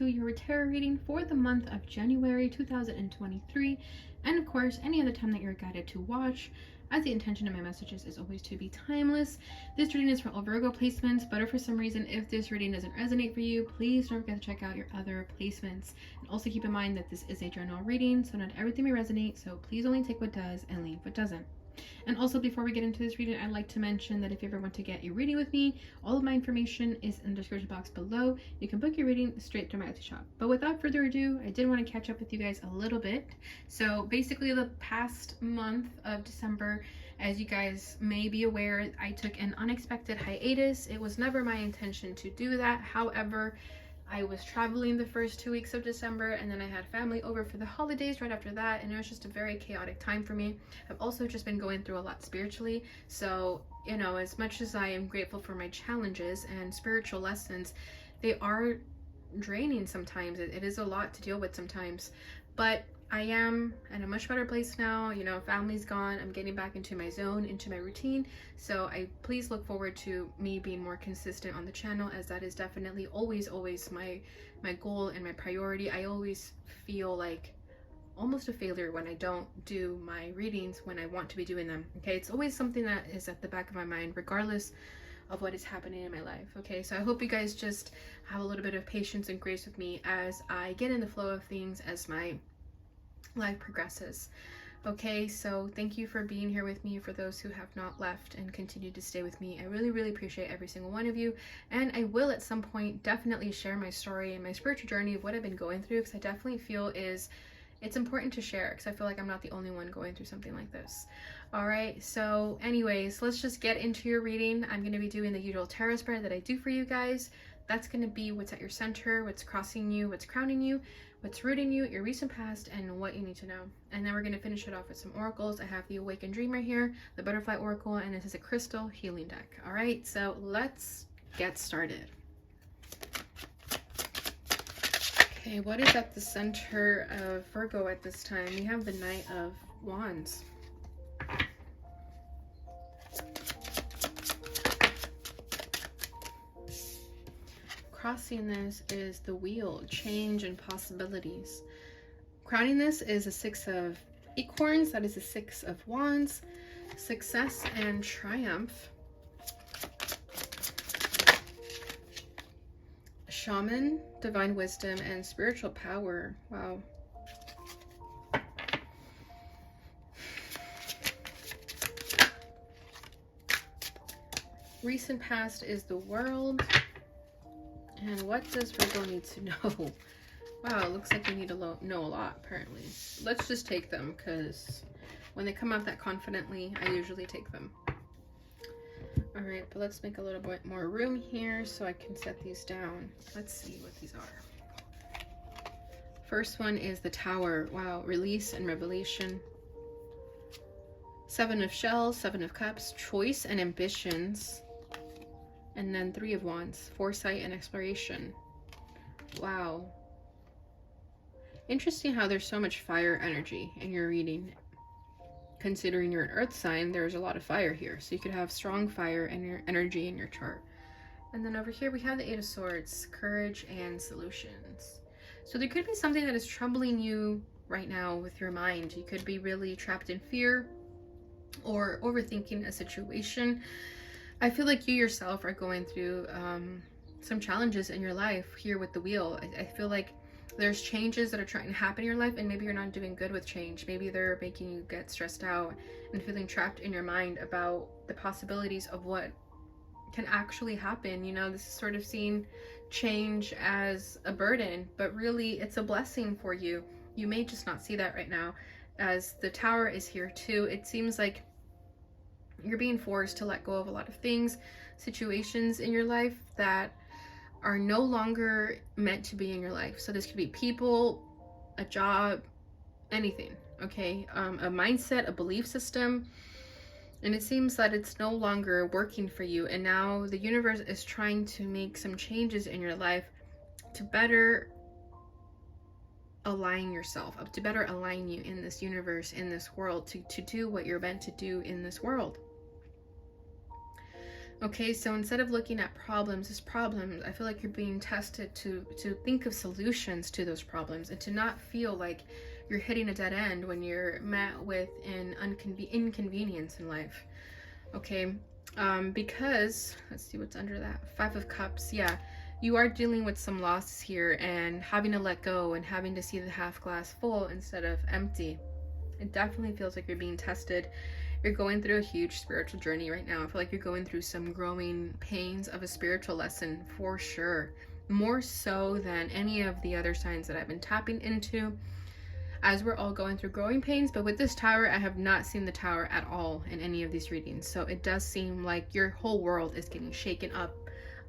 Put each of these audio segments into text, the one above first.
to your tarot reading for the month of January 2023, and of course any other time that you're guided to watch, as the intention of my messages is always to be timeless. This reading is for all Virgo placements, but if for some reason if this reading doesn't resonate for you, please don't forget to check out your other placements. And also keep in mind that this is a general reading, so not everything may resonate, so please only take what does and leave what doesn't. And also, before we get into this reading, I'd like to mention that if you ever want to get a reading with me, all of my information is in the description box below. You can book your reading straight through my Etsy shop. But without further ado, I did want to catch up with you guys a little bit. So basically the past month of December, as you guys may be aware, I took an unexpected hiatus. It was never my intention to do that. However, I was traveling the first 2 weeks of December, and then I had family over for the holidays right after that, and it was just a very chaotic time for me. I've also just been going through a lot spiritually, so you know, as much as I am grateful for my challenges and spiritual lessons, they are draining sometimes. It is a lot to deal with sometimes, but I am in a much better place now. You know, family's gone, I'm getting back into my zone, into my routine, so please look forward to me being more consistent on the channel, as that is definitely always my goal and my priority. I always feel like almost a failure when I don't do my readings when I want to be doing them. Okay, it's always something that is at the back of my mind regardless of what is happening in my life. Okay, so I hope you guys just have a little bit of patience and grace with me as I get in the flow of things as my life progresses. Okay, so thank you for being here with me. For those who have not left and continued to stay with me, I really appreciate every single one of you, and I will at some point definitely share my story and my spiritual journey of what I've been going through, because I definitely feel it's important to share, because I feel like I'm not the only one going through something like this. All right, so anyways, let's just get into your reading. I'm going to be doing the usual tarot spread that I do for you guys. That's going to be what's at your center, what's crossing you, what's crowning you, what's rooting you, your recent past, and what you need to know. And then we're going to finish it off with some oracles. I have the Awakened Dreamer here, the Butterfly Oracle, and this is a crystal healing deck. All right, so let's get started. Okay, what is at the center of Virgo at this time? We have the Knight of Wands. Crossing this is the Wheel, change and possibilities. Crowning this is a Six of Acorns, that is a Six of Wands, success and triumph. Shaman, divine wisdom, and spiritual power. Wow. Recent past is the World. And what does Virgo need to know? Wow, it looks like you need to know a lot, apparently. Let's just take them, because when they come out that confidently, I usually take them. Alright, but let's make a little bit more room here so I can set these down. Let's see what these are. First one is the Tower. Wow, release and revelation. Seven of Shells, Seven of Cups, choice and ambitions. And then Three of Wands, foresight and exploration. Wow. Interesting how there's so much fire energy in your reading. Considering you're an earth sign, there's a lot of fire here. So you could have strong fire in your energy in your chart. And then over here we have the Eight of Swords, courage and solutions. So there could be something that is troubling you right now with your mind. You could be really trapped in fear or overthinking a situation. I feel like you yourself are going through some challenges in your life here with the Wheel. I feel like there's changes that are trying to happen in your life, and maybe you're not doing good with change. Maybe they're making you get stressed out and feeling trapped in your mind about the possibilities of what can actually happen. You know, this is sort of seeing change as a burden, but really it's a blessing for you. You may just not see that right now, as the Tower is here too. It seems like you're being forced to let go of a lot of things, situations in your life that are no longer meant to be in your life. So this could be people, a job, anything, okay? A mindset, a belief system, and it seems that it's no longer working for you. And now the universe is trying to make some changes in your life to better align yourself, to better align you in this universe, in this world, to do what you're meant to do in this world. Okay, so instead of looking at problems as problems, I feel like you're being tested to think of solutions to those problems and to not feel like you're hitting a dead end when you're met with an inconvenience in life. Okay, because let's see what's under that. 5 of Cups. Yeah, you are dealing with some losses here and having to let go and having to see the half glass full instead of empty. It definitely feels like you're being tested. You're going through a huge spiritual journey right now. I feel like you're going through some growing pains of a spiritual lesson for sure. More so than any of the other signs that I've been tapping into, as we're all going through growing pains. But with this Tower, I have not seen the Tower at all in any of these readings. So it does seem like your whole world is getting shaken up,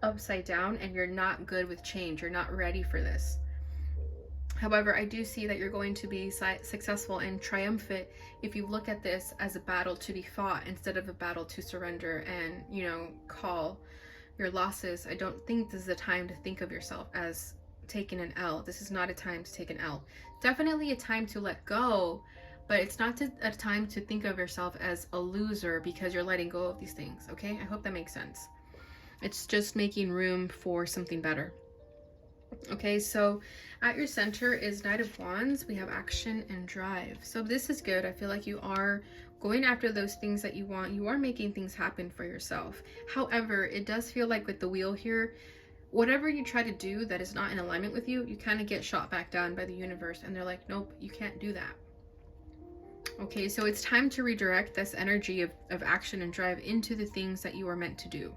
upside down, and you're not good with change. You're not ready for this. However, I do see that you're going to be successful and triumphant if you look at this as a battle to be fought instead of a battle to surrender and, call your losses. I don't think this is a time to think of yourself as taking an L. This is not a time to take an L. Definitely a time to let go, but it's not a time to think of yourself as a loser because you're letting go of these things, okay? I hope that makes sense. It's just making room for something better. Okay, so at your center is Knight of Wands. We have action and drive. So this is good. I feel like you are going after those things that you want. You are making things happen for yourself. However, it does feel like with the wheel here, whatever you try to do that is not in alignment with you, you kind of get shot back down by the universe. And they're like, nope, you can't do that. Okay, so it's time to redirect this energy of action and drive into the things that you are meant to do.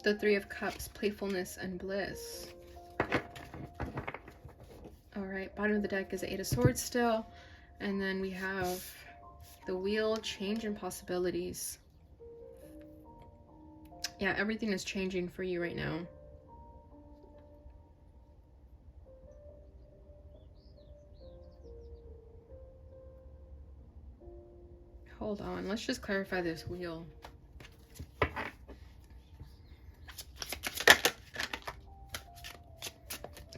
The 3 of Cups, playfulness and bliss. All right, bottom of the deck is the 8 of Swords still. And then we have the Wheel, change and possibilities. Yeah, everything is changing for you right now. Hold on, let's just clarify this wheel.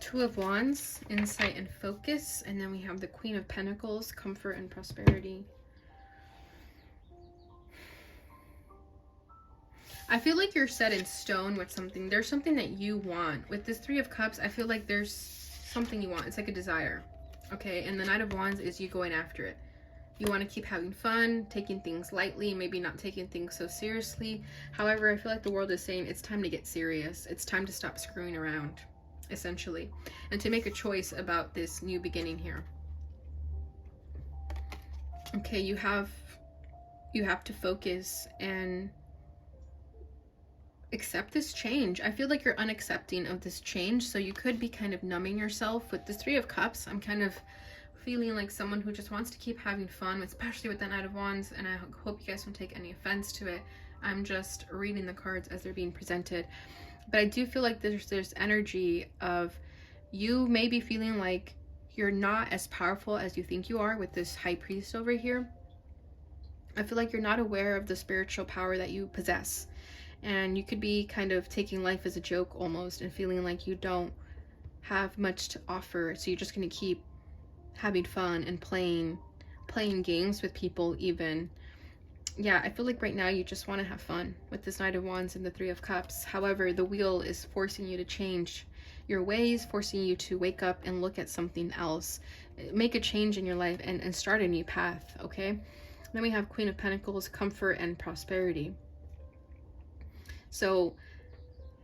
Two of Wands, insight and focus, and then we have the Queen of Pentacles, comfort and prosperity. I feel like you're set in stone with something. There's something that you want. With this 3 of Cups, I feel like there's something you want. It's like a desire. Okay, and the Knight of Wands is you going after it. You want to keep having fun, taking things lightly, maybe not taking things so seriously. However, I feel like the world is saying it's time to get serious. It's time to stop screwing around, essentially, and to make a choice about this new beginning here. Okay, you have to focus and accept this change. I feel like you're unaccepting of this change, so you could be kind of numbing yourself. With this 3 of Cups, I'm kind of feeling like someone who just wants to keep having fun, especially with the Knight of Wands, and I hope you guys don't take any offense to it. I'm just reading the cards as they're being presented. But I do feel like there's energy of you maybe feeling like you're not as powerful as you think you are with this High Priest over here. I feel like you're not aware of the spiritual power that you possess. And you could be kind of taking life as a joke almost and feeling like you don't have much to offer. So you're just going to keep having fun and playing games with people even. Yeah, I feel like right now you just want to have fun with this Knight of Wands and the 3 of Cups. However, the wheel is forcing you to change your ways, forcing you to wake up and look at something else. Make a change in your life and start a new path, okay? Then we have Queen of Pentacles, comfort and prosperity. So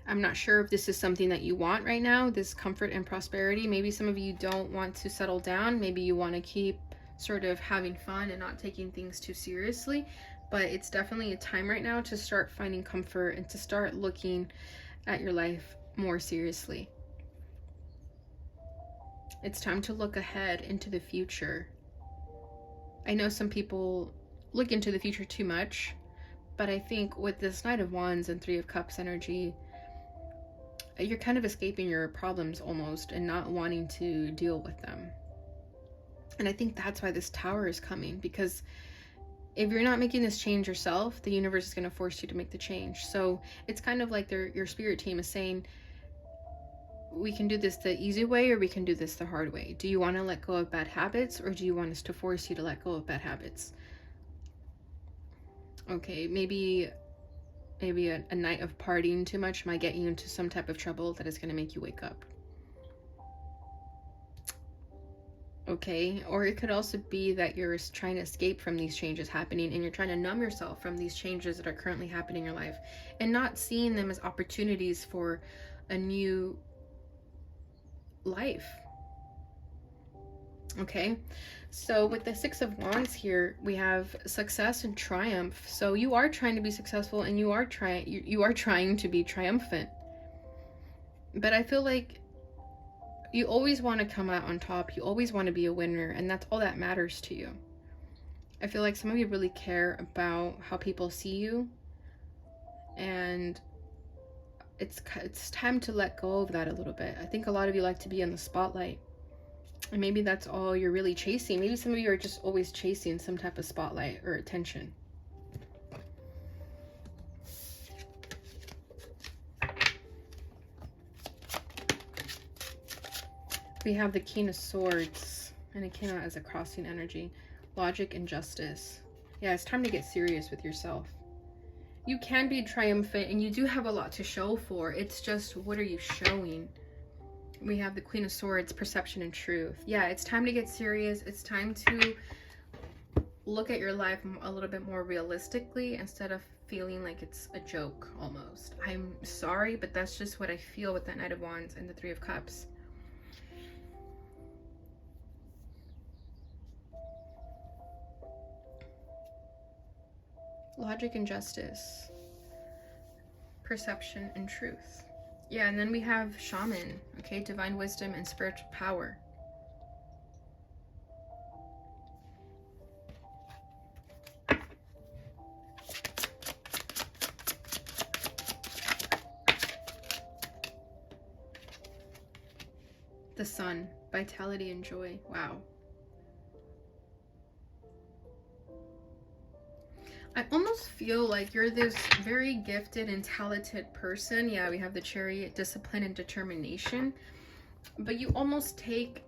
I'm not sure if this is something that you want right now, this comfort and prosperity. Maybe some of you don't want to settle down. Maybe you want to keep sort of having fun and not taking things too seriously. But it's definitely a time right now to start finding comfort and to start looking at your life more seriously. It's time to look ahead into the future. I know some people look into the future too much, but I think with this Knight of Wands and 3 of Cups energy, you're kind of escaping your problems almost and not wanting to deal with them. And I think that's why this Tower is coming, because if you're not making this change yourself, the universe is going to force you to make the change. So it's kind of like your spirit team is saying, we can do this the easy way, or we can do this the hard way. Do you want to let go of bad habits, or do you want us to force you to let go of bad habits? Okay, maybe a night of partying too much might get you into some type of trouble that is going to make you wake up. Okay, or it could also be that you're trying to escape from these changes happening, and you're trying to numb yourself from these changes that are currently happening in your life, and not seeing them as opportunities for a new life. Okay, so with the Six of Wands here, we have success and triumph. So you are trying to be successful, and you are trying to be triumphant. But I feel like you always want to come out on top. You always want to be a winner, and that's all that matters to you. I feel like some of you really care about how people see you, and it's time to let go of that a little bit. I think a lot of you like to be in the spotlight, and maybe that's all you're really chasing. Maybe some of you are just always chasing some type of spotlight or attention. We have the King of Swords, and it came out as a crossing energy. Logic and justice. Yeah, it's time to get serious with yourself. You can be triumphant, and you do have a lot to show for. It's just, what are you showing? We have the Queen of Swords, perception and truth. Yeah, it's time to get serious. It's time to look at your life a little bit more realistically, instead of feeling like it's a joke almost. I'm sorry, but that's just what I feel with that Knight of Wands and the Three of Cups. Logic and justice, perception and truth. Yeah, and then we have shaman, okay, divine wisdom and spiritual power. The sun, vitality and joy. Wow. I almost feel like you're this very gifted and talented person. Yeah, we have the Chariot, discipline and determination. But you almost take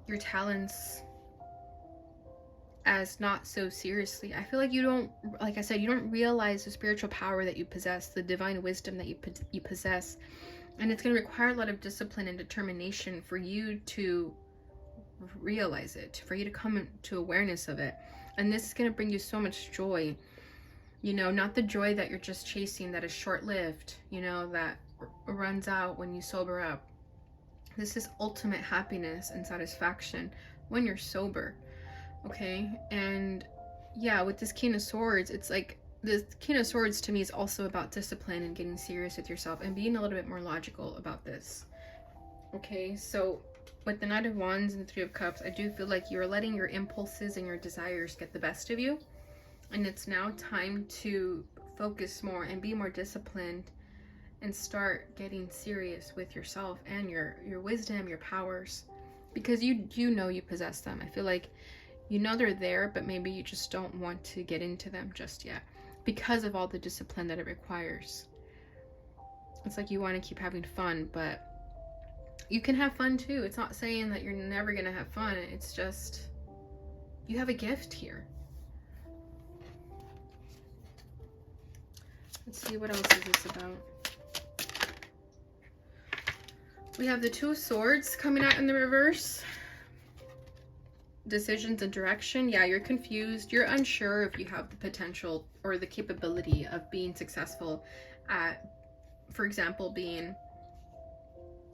your talents as not so seriously. I feel like you don't, like I said, you don't realize the spiritual power that you possess, the divine wisdom that you possess. And it's going to require a lot of discipline and determination for you to realize it, for you to come into awareness of it. And this is going to bring you so much joy, you know, not the joy that you're just chasing, that is short-lived, you know, that runs out when you sober up. This is ultimate happiness and satisfaction when you're sober, okay? And yeah, with this King of Swords, it's like, the King of Swords to me is also about discipline and getting serious with yourself and being a little bit more logical about this, okay? So with the Knight of Wands and the Three of Cups, I do feel like you're letting your impulses and your desires get the best of you. And it's now time to focus more and be more disciplined and start getting serious with yourself and your wisdom, your powers. Because you know you possess them. I feel like you know they're there, but maybe you just don't want to get into them just yet because of all the discipline that it requires. It's like you want to keep having fun, but you can have fun too. It's not saying that you're never gonna have fun. It's just, you have a gift here. Let's see, what else is this about? We have the Two of Swords coming out in the reverse. Decisions and direction. Yeah, you're confused. You're unsure if you have the potential or the capability of being successful at, for example, being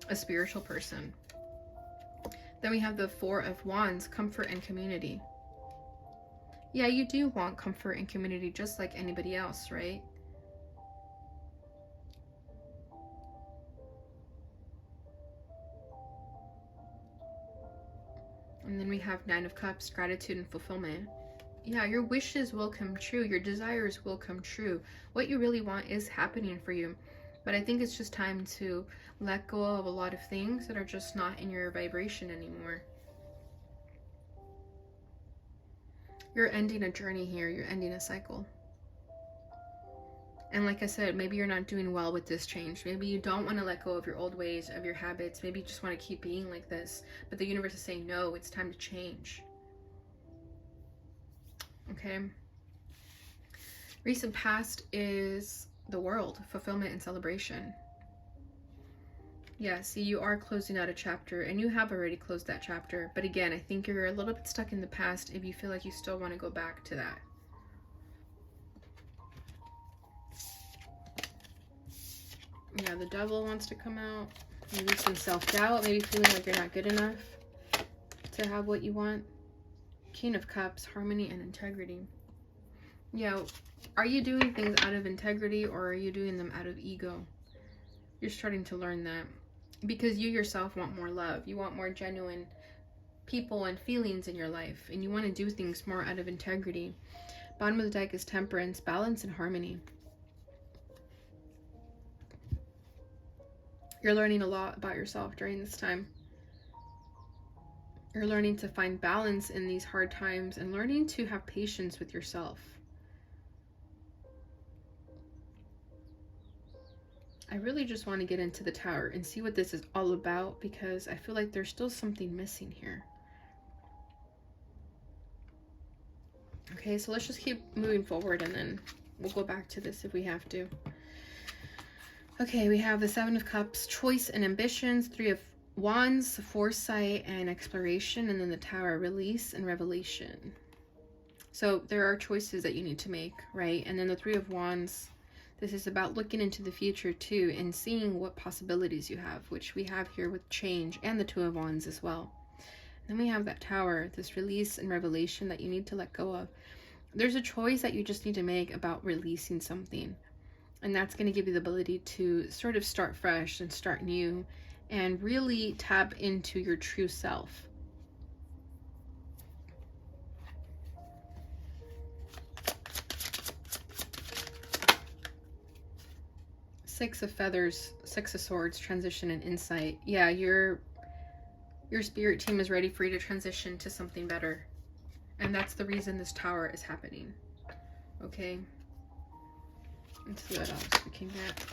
a spiritual person. Then we have the Four of Wands, comfort and community. Yeah, you do want comfort and community just like anybody else, right? And then we have Nine of Cups, gratitude and fulfillment. Yeah, your wishes will come true. Your desires will come true. What you really want is happening for you. But I think it's just time to let go of a lot of things that are just not in your vibration anymore. You're ending a journey here. You're ending a cycle. And like I said, maybe you're not doing well with this change. Maybe you don't want to let go of your old ways, of your habits. Maybe you just want to keep being like this. But the universe is saying, no, it's time to change. Okay. Recent past is the world, fulfillment and celebration. Yeah, see, you are closing out a chapter, and you have already closed that chapter. But again, I think you're a little bit stuck in the past if you feel like you still want to go back to that. Yeah, the devil wants to come out. Maybe some self-doubt, maybe feeling like you're not good enough to have what you want. King of Cups, harmony and integrity. Yeah, are you doing things out of integrity, or are you doing them out of ego? You're starting to learn that. Because you yourself want more love. You want more genuine people and feelings in your life. And you want to do things more out of integrity. Bottom of the deck is temperance, balance, and harmony. You're learning a lot about yourself during this time. You're learning to find balance in these hard times and learning to have patience with yourself. I really just want to get into the Tower and see what this is all about, because I feel like there's still something missing here. Okay, so let's just keep moving forward and then we'll go back to this if we have to. Okay, we have the Seven of Cups, choice and ambitions, Three of Wands, foresight and exploration, and then the Tower, release and revelation. So there are choices that you need to make, right? And then the Three of Wands, this is about looking into the future too and seeing what possibilities you have, which we have here with change, and the Two of Wands as well. Then we have that Tower, this release and revelation that you need to let go of. There's a choice that you just need to make about releasing something. And that's going to give you the ability to sort of start fresh and start new and really tap into your true self. Six of Feathers, Six of Swords, transition and insight. Yeah, your spirit team is ready for you to transition to something better. And that's the reason this Tower is happening. Okay. Let's see what else we can get.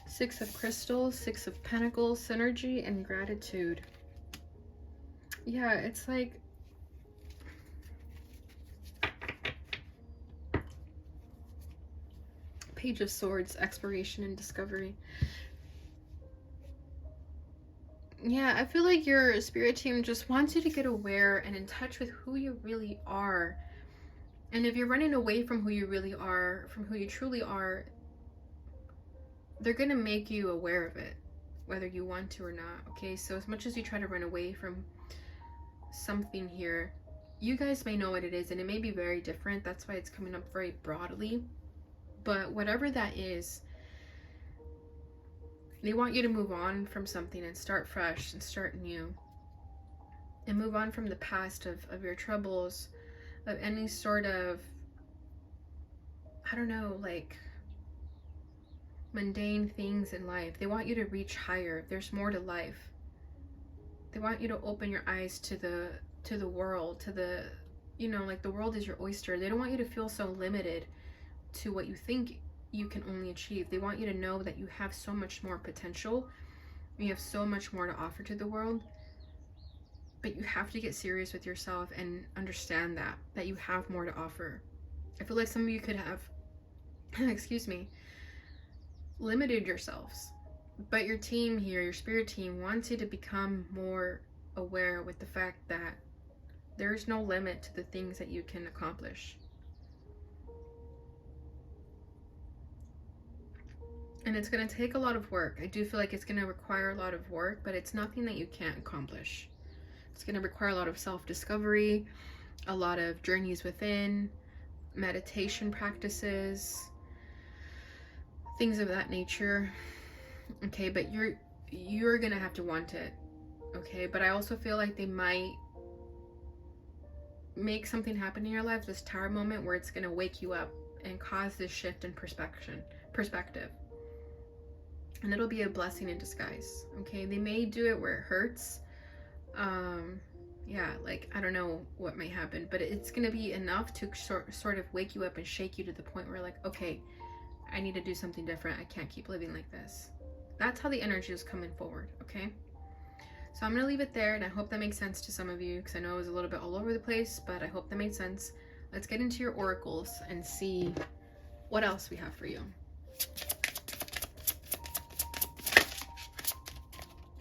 Six of Crystals, Six of Pentacles, synergy and gratitude. Yeah, it's like Page of Swords, exploration and discovery. Yeah, I feel like your spirit team just wants you to get aware and in touch with who you really are. And if you're running away from who you really are, from who you truly are, they're going to make you aware of it, whether you want to or not. Okay, so as much as you try to run away from something here, you guys may know what it is, and it may be very different. That's why it's coming up very broadly. But whatever that is, they want you to move on from something and start fresh and start new. And move on from the past of your troubles, of any sort of, I don't know, like mundane things in life. They want you to reach higher. There's more to life. They want you to open your eyes to the world, to the, you know, like the world is your oyster. They don't want you to feel so limited to what you think you can only achieve. They want you to know that you have so much more potential. You have so much more to offer to the world. But you have to get serious with yourself and understand that you have more to offer. I feel like some of you could have, excuse me, limited yourselves. But your team here, your spirit team, wants you to become more aware with the fact that there's no limit to the things that you can accomplish. And it's going to take a lot of work. I do feel like it's going to require a lot of work, but it's nothing that you can't accomplish. It's going to require a lot of self-discovery, a lot of journeys within, meditation practices, things of that nature. Okay, but you're going to have to want it. Okay, but I also feel like they might make something happen in your life, this Tower moment, where it's going to wake you up and cause this shift in perspective. And it'll be a blessing in disguise. Okay, they may do it where it hurts. yeah, like, I don't know what might happen, but it's going to be enough to sort of wake you up and shake you to the point where, like, okay, I need to do something different. I can't keep living like this. That's how the energy is coming forward, okay? So I'm going to leave it there, and I hope that makes sense to some of you, because I know it was a little bit all over the place, but I hope that made sense. Let's get into your oracles and see what else we have for you.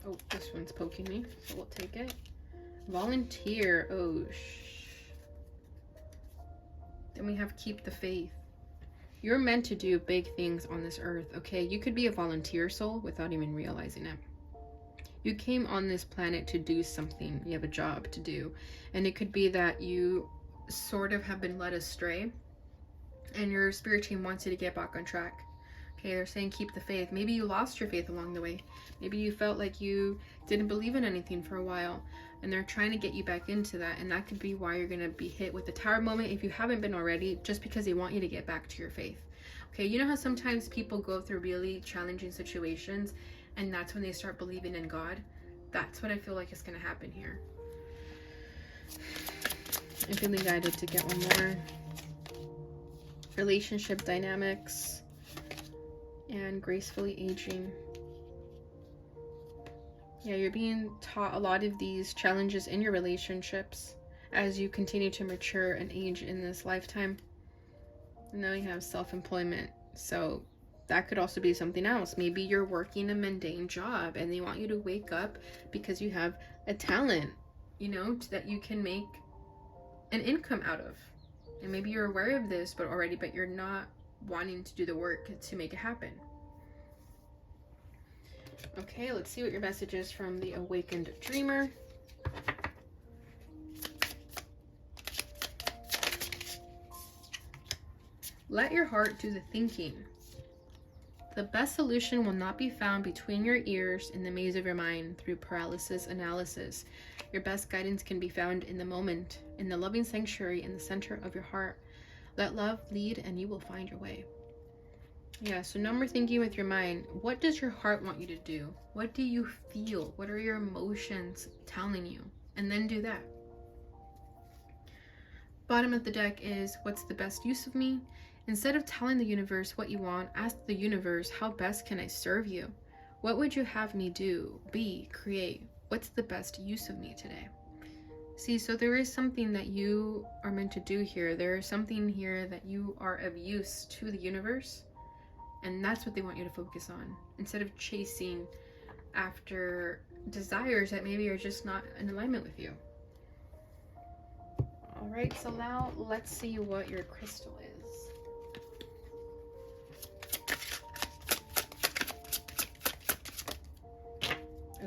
Oh, this one's poking me, so we'll take it. Volunteer. Oh, Then we have keep the faith. You're meant to do big things on this earth, okay? You could be a volunteer soul without even realizing it. You came on this planet to do something. You have a job to do. And it could be that you sort of have been led astray and your spirit team wants you to get back on track. Okay, they're saying keep the faith. Maybe you lost your faith along the way. Maybe you felt like you didn't believe in anything for a while, and they're trying to get you back into that. And that could be why you're going to be hit with the Tower moment if you haven't been already, just because they want you to get back to your faith. Okay, you know how sometimes people go through really challenging situations and that's when they start believing in God? That's what I feel like is going to happen here. I'm feeling guided to get one more. Relationship dynamics and gracefully aging. Yeah, you're being taught a lot of these challenges in your relationships as you continue to mature and age in this lifetime. And now you have self-employment. So that could also be something else. Maybe you're working a mundane job and they want you to wake up because you have a talent, you know, that you can make an income out of. And maybe you're aware of this but you're not wanting to do the work to make it happen. Okay, let's see what your message is from the awakened dreamer. Let your heart do the thinking. The best solution will not be found between your ears in the maze of your mind through paralysis analysis. Your best guidance can be found in the moment, in the loving sanctuary in the center of your heart. Let love lead and you will find your way. Yeah, so no more thinking with your mind. What does your heart want you to do? What do you feel? What are your emotions telling you? And then do that. Bottom of the deck is, what's the best use of me? Instead of telling the universe what you want, ask the universe, how best can I serve you? What would you have me do, be, create? What's the best use of me today? See, so there is something that you are meant to do here. There is something here that you are of use to the universe. And that's what they want you to focus on. Instead of chasing after desires that maybe are just not in alignment with you. All right, so now let's see what your crystal is.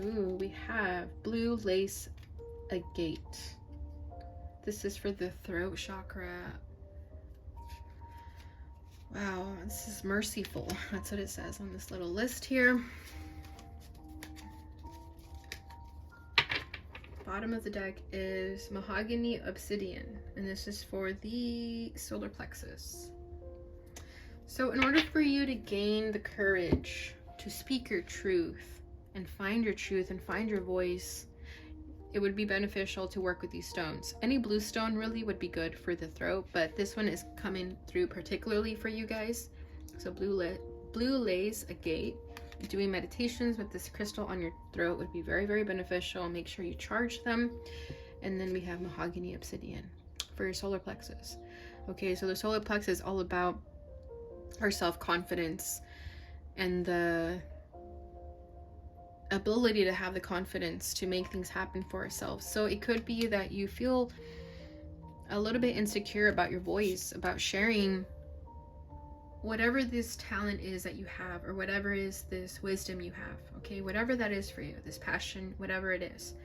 Ooh, we have blue lace agate. This is for the throat chakra. Wow, this is merciful. That's what it says on this little list here. Bottom of the deck is mahogany obsidian, and this is for the solar plexus. So in order for you to gain the courage to speak your truth and find your truth and find your voice, it would be beneficial to work with these stones. Any blue stone really would be good for the throat, but this one is coming through particularly for you guys. So blue lace agate. Doing meditations with this crystal on your throat would be very, very beneficial. Make sure you charge them. And then we have mahogany obsidian for your solar plexus. Okay, so the solar plexus is all about our self-confidence and the ability to have the confidence to make things happen for ourselves. So it could be that you feel a little bit insecure about your voice, about sharing whatever this talent is that you have, or whatever is this wisdom you have, okay? Whatever that is for you, this passion, whatever it is.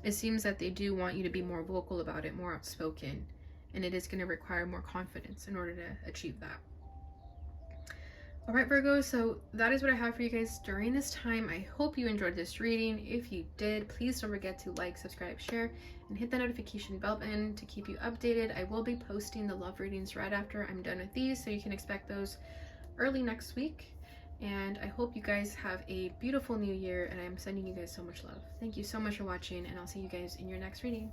It seems that they do want you to be more vocal about it, more outspoken, and it is going to require more confidence in order to achieve that. All right, Virgo, so that is what I have for you guys during this time. I hope you enjoyed this reading. If you did, please don't forget to like, subscribe, share, and hit the notification bell button to keep you updated. I will be posting the love readings right after I'm done with these, so you can expect those early next week. And I hope you guys have a beautiful new year, and I'm sending you guys so much love. Thank you so much for watching, and I'll see you guys in your next reading.